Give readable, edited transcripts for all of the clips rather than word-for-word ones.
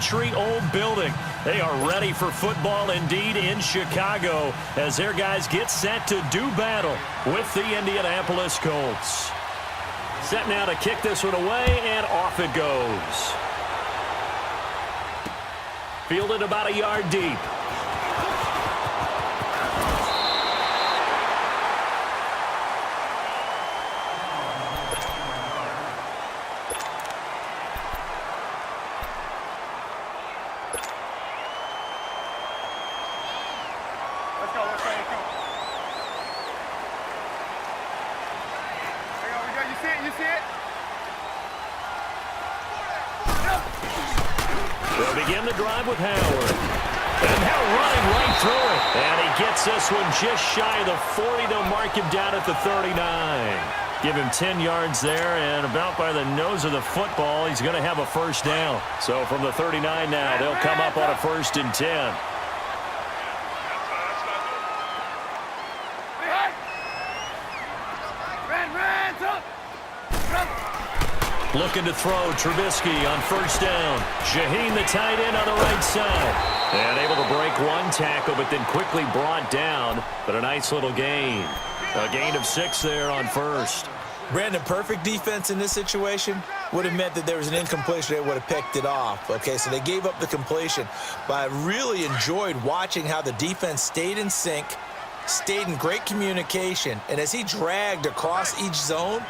century-old building. They are ready for football indeed in Chicago as their guys get set to do battle with the Indianapolis Colts. Set now to kick this one away, and off it goes. Fielded about a yard deep. They'll begin the drive with Howard. And now running right through it. And he gets this one just shy of the 40. They'll mark him down at the 39. Give him 10 yards there, and about by the nose of the football, he's going to have a first down. So from the 39 now, they'll come up on a 1st and 10. Looking to throw, Trubisky on 1st down. Shaheen, the tight end, on the right side. And able to break one tackle, but then quickly brought down. But a nice little gain. A gain of 6 there on 1st. Brandon, perfect defense in this situation would have meant that there was an incompletion. They would have picked it off. Okay, so they gave up the completion. But I really enjoyed watching how the defense stayed in sync, stayed in great communication. And as he dragged across each zone,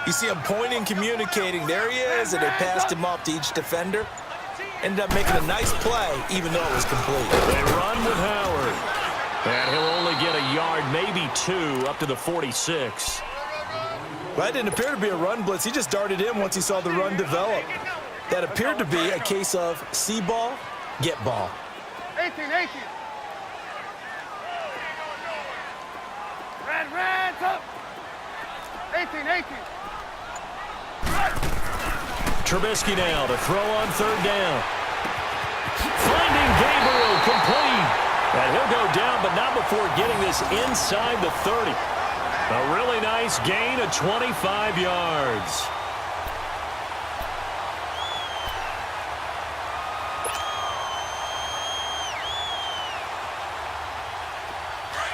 you see him pointing, communicating. There he is, and they passed him off to each defender. Ended up making a nice play, even though it was complete. They run with Howard. And he'll only get a yard, maybe 2, up to the 46. Well, that didn't appear to be a run blitz. He just darted in once he saw the run develop. That appeared to be a case of see ball, get ball. 18. Red, up. 18. Trubisky now to throw on 3rd down. Finding Gabriel, complete. And he'll go down, but not before getting this inside the 30. A really nice gain of 25 yards.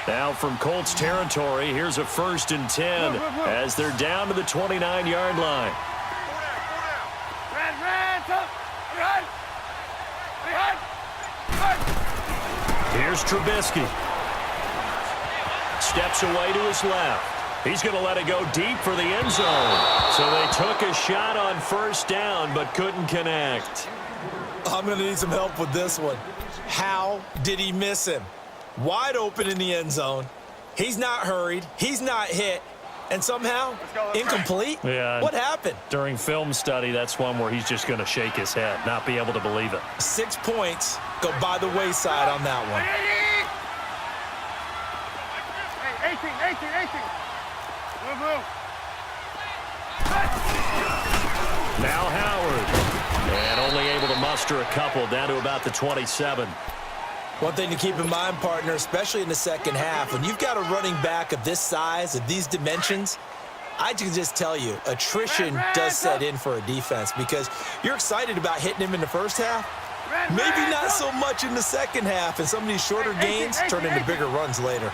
Now from Colts territory, here's a 1st and 10 as they're down to the 29-yard line. Here's Trubisky. Steps away to his left. He's going to let it go deep for the end zone. So they took a shot on 1st down but couldn't connect. I'm going to need some help with this one. How did he miss him? Wide open in the end zone. He's not hurried. He's not hit. And somehow, incomplete? Yeah. What happened? During film study, that's one where he's just going to shake his head, not be able to believe it. 6 points go by the wayside on that one. 18. Now Howard. And only able to muster a couple down to about the 27. One thing to keep in mind, partner, especially in the second half, when you've got a running back of this size, of these dimensions, I can just tell you, attrition does set in for a defense because you're excited about hitting him in the first half. Maybe not so much in the second half, and some of these shorter gains turn into bigger runs later.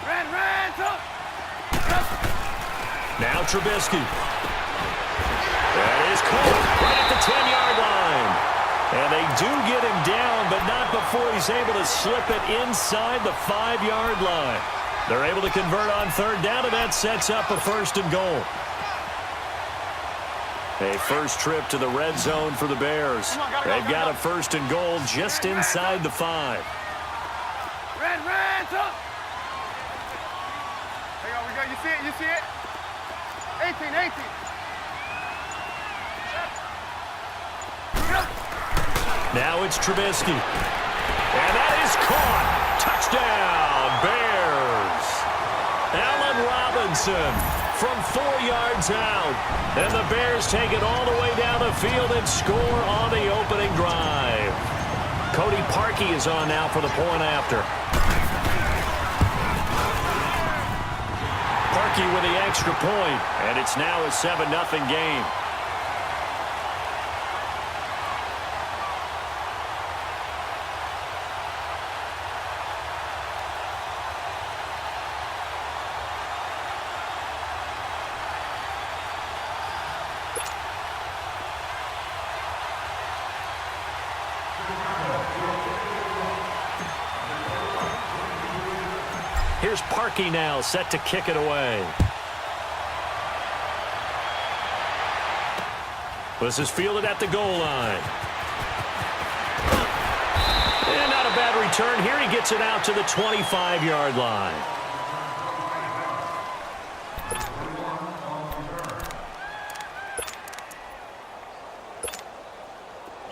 Now Trubisky. That is caught right at the 10-yard line. And they do get him down, but not before he's able to slip it inside the 5-yard line. They're able to convert on 3rd down, and that sets up a 1st and goal. A first trip to the red zone for the Bears. They've got a 1st and goal just inside the 5. Red, up. Hang on, we got, you see it? 18. Now it's Trubisky. And that is caught. Touchdown, Bears. Allen Robinson from 4 yards out. And the Bears take it all the way down the field and score on the opening drive. Cody Parkey is on now for the point after. Parkey with the extra point, and it's now a 7-0 game. Here's Parkey now, set to kick it away. This is fielded at the goal line. And not a bad return here. He gets it out to the 25-yard line.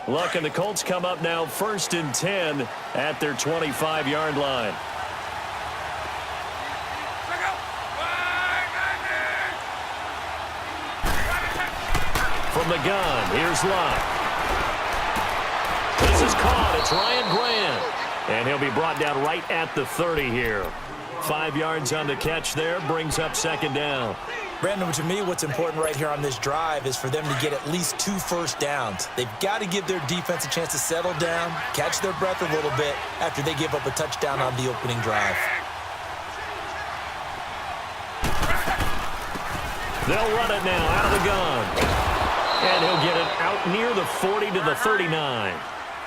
Look, and the Colts come up now 1st and 10 at their 25-yard line. From the gun, here's Locke. This is caught. It's Ryan Grant. And he'll be brought down right at the 30 here. 5 yards on the catch there, brings up 2nd down. Brandon, to me, what's important right here on this drive is for them to get at least 2 first downs. They've got to give their defense a chance to settle down, catch their breath a little bit after they give up a touchdown on the opening drive. They'll run it now out of the gun. And he'll get it out near the 40 to the 39.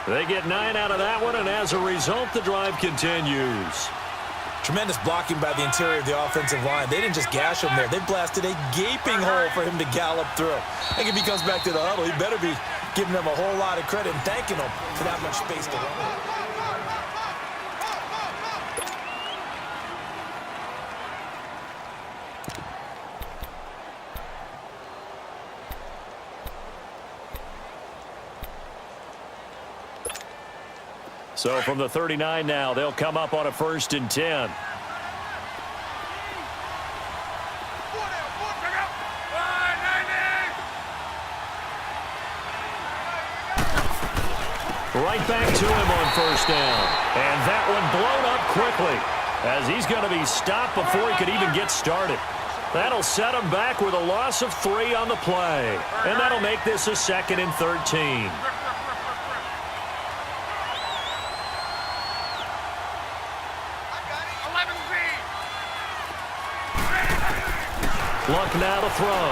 They get 9 out of that one, and as a result, the drive continues. Tremendous blocking by the interior of the offensive line. They didn't just gash him there. They blasted a gaping hole for him to gallop through. I think if he comes back to the huddle, he better be giving them a whole lot of credit and thanking them for that much space to run. So from the 39 now, they'll come up on a 1st and 10. Right back to him on 1st down. And that one blown up quickly as he's going to be stopped before he could even get started. That'll set him back with a loss of 3 on the play. And that'll make this a 2nd and 13. Luck now to throw.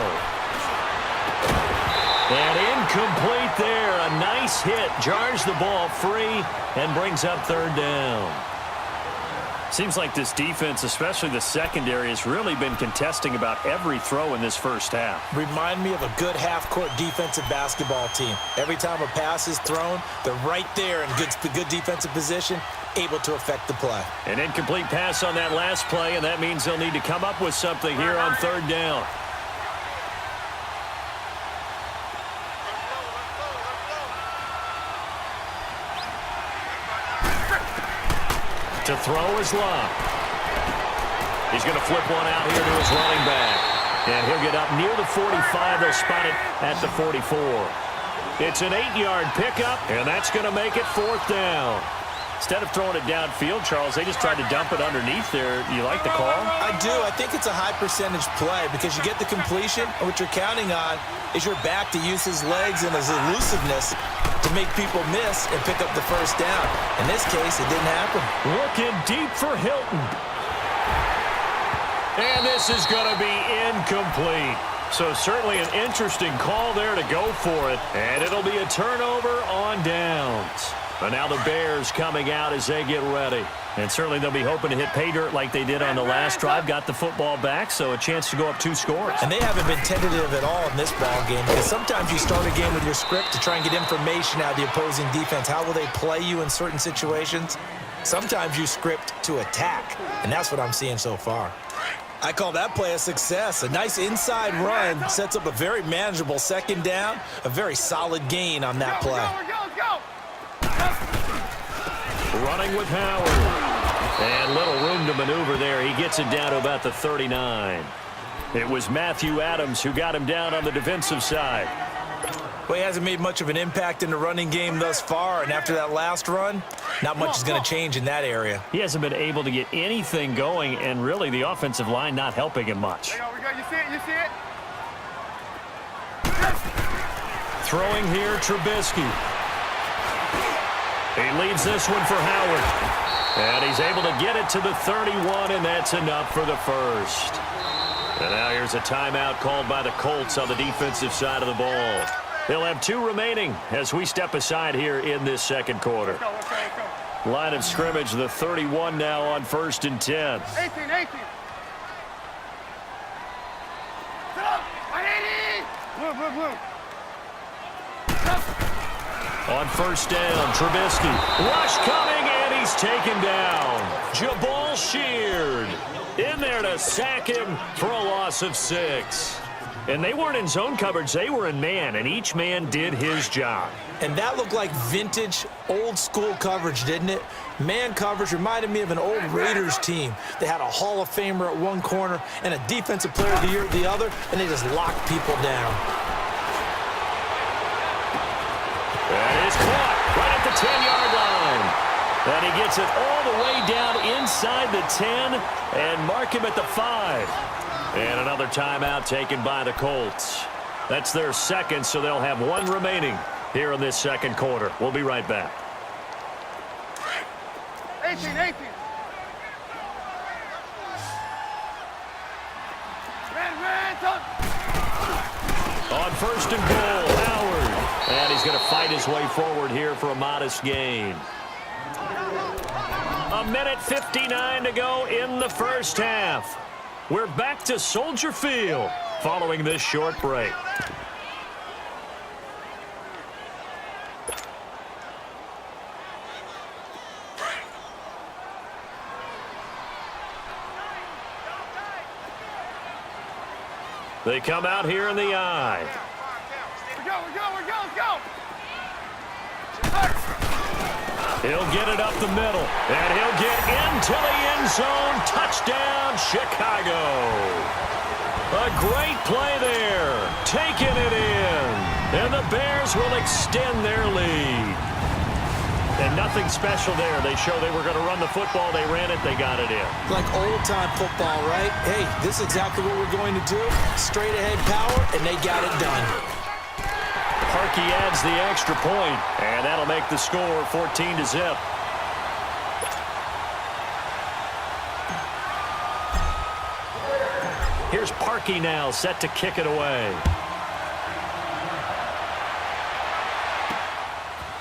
And incomplete there. A nice hit. Jars the ball free and brings up 3rd down. Seems like this defense, especially the secondary, has really been contesting about every throw in this first half. Remind me of a good half-court defensive basketball team. Every time a pass is thrown, they're right there in good defensive position, able to affect the play. An incomplete pass on that last play, and that means they'll need to come up with something here on 3rd down. To throw is Locke. He's going to flip one out here to his running back. And he'll get up near the 45. They'll spot it at the 44. It's an 8-yard pickup, and that's going to make it 4th down. Instead of throwing it downfield, Charles, they just tried to dump it underneath there. You like the call? I do. I think it's a high-percentage play because you get the completion, and what you're counting on is your back to use his legs and his elusiveness to make people miss and pick up the 1st down. In this case, it didn't happen. Looking deep for Hilton. And this is going to be incomplete. So certainly an interesting call there to go for it. And it'll be a turnover on downs. But now the Bears coming out as they get ready. And certainly they'll be hoping to hit pay dirt like they did on the last drive. Got the football back, so a chance to go up 2 scores. And they haven't been tentative at all in this ball game because sometimes you start a game with your script to try and get information out of the opposing defense. How will they play you in certain situations? Sometimes you script to attack, and that's what I'm seeing so far. I call that play a success. A nice inside run sets up a very manageable 2nd down, a very solid gain on that play. Running with Howard. And little room to maneuver there. He gets it down to about the 39. It was Matthew Adams who got him down on the defensive side. Well, he hasn't made much of an impact in the running game thus far, and after that last run, not much is going to change in that area. He hasn't been able to get anything going, and really the offensive line not helping him much. You see it? You see it? Throwing here, Trubisky. He leaves this one for Howard. And he's able to get it to the 31, and that's enough for the 1st. And now here's a timeout called by the Colts on the defensive side of the ball. They'll have 2 remaining as we step aside here in this 2nd quarter. Let's go. Line of scrimmage, the 31 now on 1st and 10. 18, 18. Sit up. 180. Blue, blue, blue. On 1st down, Trubisky. Rush coming, and he's taken down. Jabal Sheard in there to sack him for a loss of 6. And they weren't in zone coverage. They were in man, and each man did his job. And that looked like vintage, old-school coverage, didn't it? Man coverage reminded me of an old Raiders team. They had a Hall of Famer at one corner and a Defensive Player of the Year at the other, and they just locked people down. That is caught right at the 10-yard line. And he gets it all the way down inside the 10 and mark him at the 5. And another timeout taken by the Colts. That's their second, so they'll have one remaining here in this second quarter. We'll be right back. 18, 18. On 1st and goal, Howard. And he's going to fight his way forward here for a modest gain. A minute 59 to go in the first half. We're back to Soldier Field following this short break. They come out here in the eye. We go, let's go. He'll get it up the middle, and he'll get into the end zone. Touchdown, Chicago. A great play there, taking it in. And the Bears will extend their lead. And nothing special there. They show they were going to run the football. They ran it. They got it in. Like old-time football, right? Hey, this is exactly what we're going to do. Straight-ahead power, and they got it done. Parkey adds the extra point, and that'll make the score 14-0. Here's Parkey now, set to kick it away.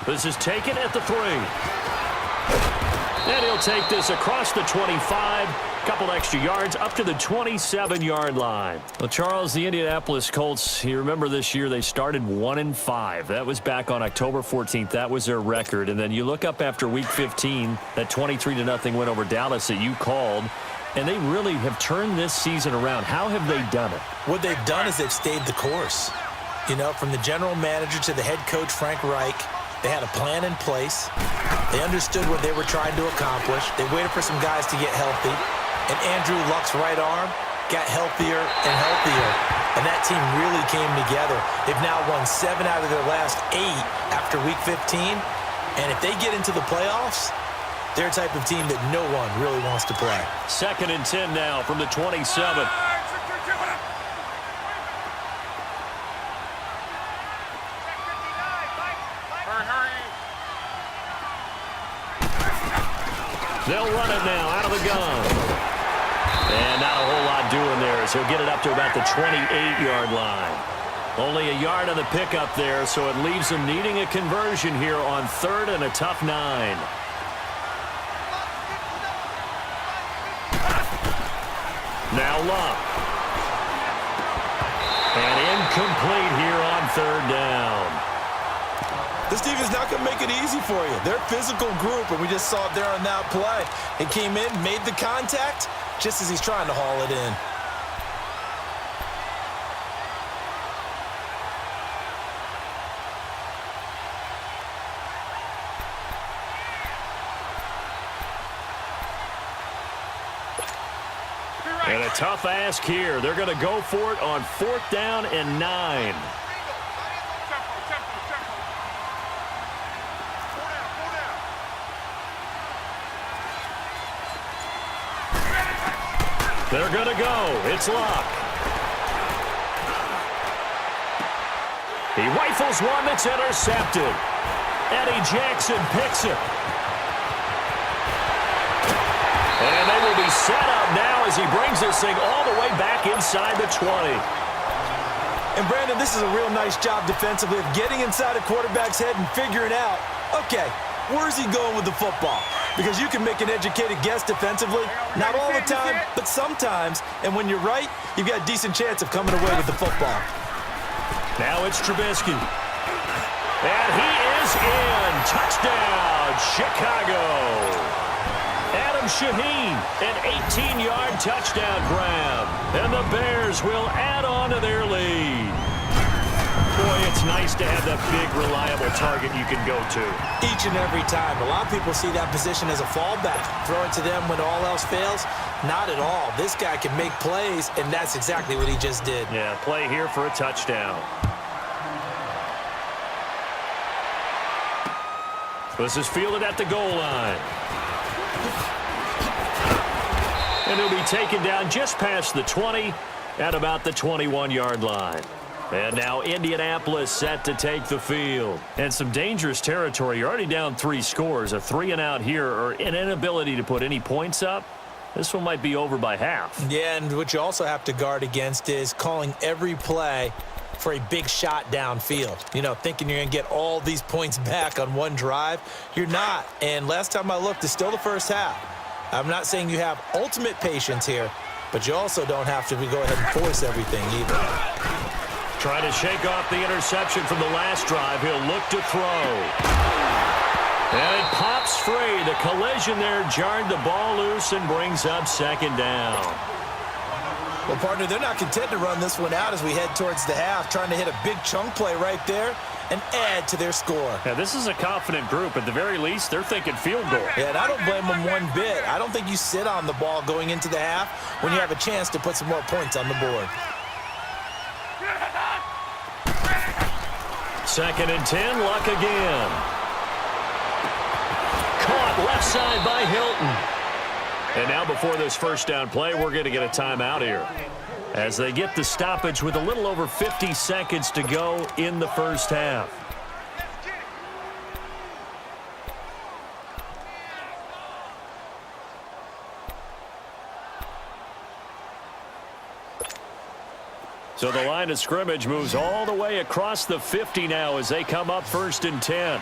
This is taken at the 3. And he'll take this across the 25. Couple extra yards up to the 27-yard line. Well, Charles, the Indianapolis Colts, you remember this year they started 1-5. That was back on October 14th. That was their record. And then you look up after Week 15, that 23-0 win over Dallas that you called, and they really have turned this season around. How have they done it? What they've done is they've stayed the course. You know, from the general manager to the head coach, Frank Reich, they had a plan in place. They understood what they were trying to accomplish. They waited for some guys to get healthy. And Andrew Luck's right arm got healthier and healthier. And that team really came together. They've now won 7 out of their last 8 after Week 15. And if they get into the playoffs, they're a type of team that no one really wants to play. 2nd and 10 now from the 27. They'll run it now out of the gun. And not a whole lot doing there as he'll get it up to about the 28-yard line. Only a yard on the pickup there, so it leaves him needing a conversion here on 3rd and a tough 9. Now Luck. And incomplete here on 3rd down. This defense not going to make it easy for you. They're a physical group, and we just saw it there on that play. It came in, made the contact, just as he's trying to haul it in. And a tough ask here. They're going to go for it on 4th down and 9. They're going to go. It's Luck. He rifles one that's intercepted. Eddie Jackson picks it. And they will be set up now as he brings this thing all the way back inside the 20. And, Brandon, this is a real nice job defensively of getting inside a quarterback's head and figuring out, okay, Where's he going with the football? Because you can make an educated guess defensively. Not all the time, but sometimes. And when you're right, you've got a decent chance of coming away with the football. Now it's Trubisky. And he is in. Touchdown, Chicago. Adam Shaheen, an 18-yard touchdown grab. And the Bears will add on to their lead. Boy, it's nice to have that big, reliable target you can go to. Each and every time. A lot of people see that position as a fallback. Throw it to them when all else fails. Not at all. This guy can make plays, and that's exactly what he just did. Yeah, play here for a touchdown. This is fielded at the goal line. And he'll be taken down just past the 20 at about the 21-yard line. And now Indianapolis set to take the field. And some dangerous territory. You're already down 3 scores. A 3-and-out here, or an inability to put any points up. This one might be over by half. Yeah, and what you also have to guard against is calling every play for a big shot downfield. You know, thinking you're going to get all these points back on one drive. You're not. And last time I looked, it's still the first half. I'm not saying you have ultimate patience here, but you also don't have to go ahead and force everything either. Trying to shake off the interception from the last drive. He'll look to throw. And it pops free. The collision there jarred the ball loose and brings up second down. Well, partner, they're not content to run this one out as we head towards the half, trying to hit a big chunk play right there and add to their score. Yeah, this is a confident group. At the very least, they're thinking field goal. Yeah, and I don't blame them one bit. I don't think you sit on the ball going into the half when you have a chance to put some more points on the board. 2nd and 10, Luck again. Caught left side by Hilton. And now before this first down play, we're going to get a timeout here as they get the stoppage with a little over 50 seconds to go in the first half. So the line of scrimmage moves all the way across the 50 now as they come up 1st and 10.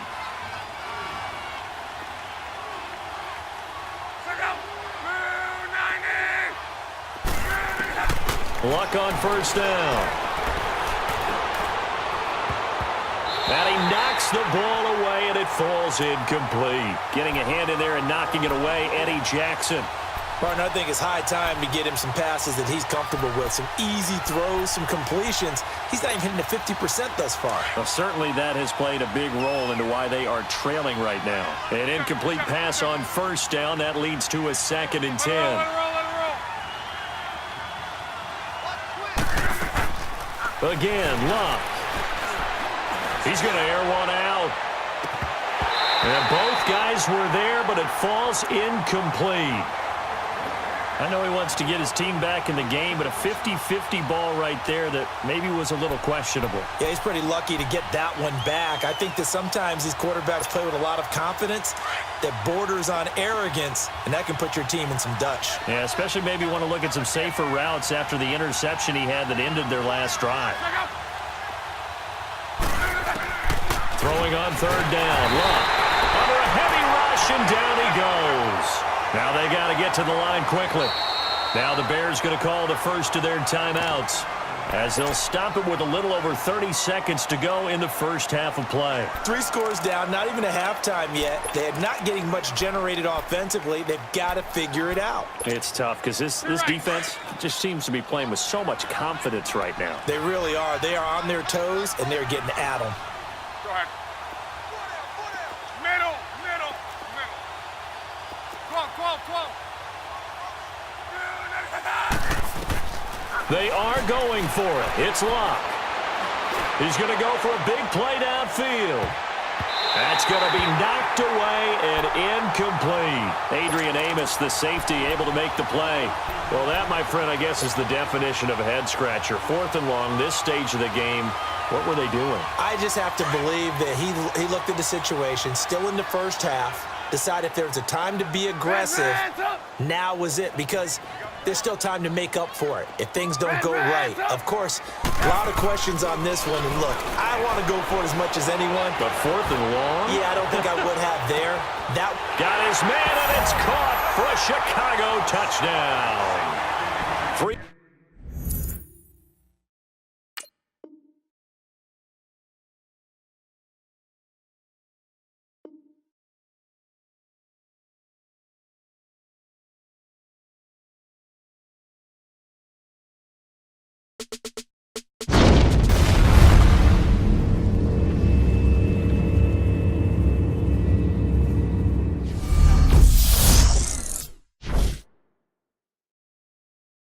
Luck on first down. And he knocks the ball away, and it falls incomplete. Getting a hand in there and knocking it away, Eddie Jackson. Partner, I think it's high time to get him some passes that he's comfortable with. Some easy throws, some completions. He's not even hitting the 50% thus far. Well, certainly that has played a big role into why they are trailing right now. An incomplete pass on first down. That leads to a 2nd and 10. Again, Luck. He's going to air one out. And both guys were there, but it falls incomplete. I know he wants to get his team back in the game, but a 50-50 ball right there that maybe was a little questionable. Yeah, he's pretty lucky to get that one back. I think that sometimes these quarterbacks play with a lot of confidence that borders on arrogance, and that can put your team in some Dutch. Yeah, especially maybe want to look at some safer routes after the interception he had that ended their last drive. Throwing on 3rd down. Luck under a heavy rush, and down he goes. Now they got to get to the line quickly. Now the Bears going to call the first of their timeouts as they'll stop it with a little over 30 seconds to go in the first half of play. 3 scores down, not even a halftime yet. They're not getting much generated offensively. They've got to figure it out. It's tough because this defense just seems to be playing with so much confidence right now. They really are. They are on their toes, and they're getting at them. Go ahead. Middle. Quote. They are going for it. It's Luck. He's going to go for a big play downfield. That's going to be knocked away and incomplete. Adrian Amos, the safety, able to make the play. Well, that, my friend, I guess is the definition of a head-scratcher. 4th and long, this stage of the game. What were they doing? I just have to believe that he looked at the situation, still in the first half, decided if there was a time to be aggressive, now was it. Because there's still time to make up for it if things don't go right. Of course, a lot of questions on this one. And look, I want to go for it as much as anyone. But 4th and long? Yeah, I don't think I would have there. That got his man, and it's caught for a Chicago touchdown. Free.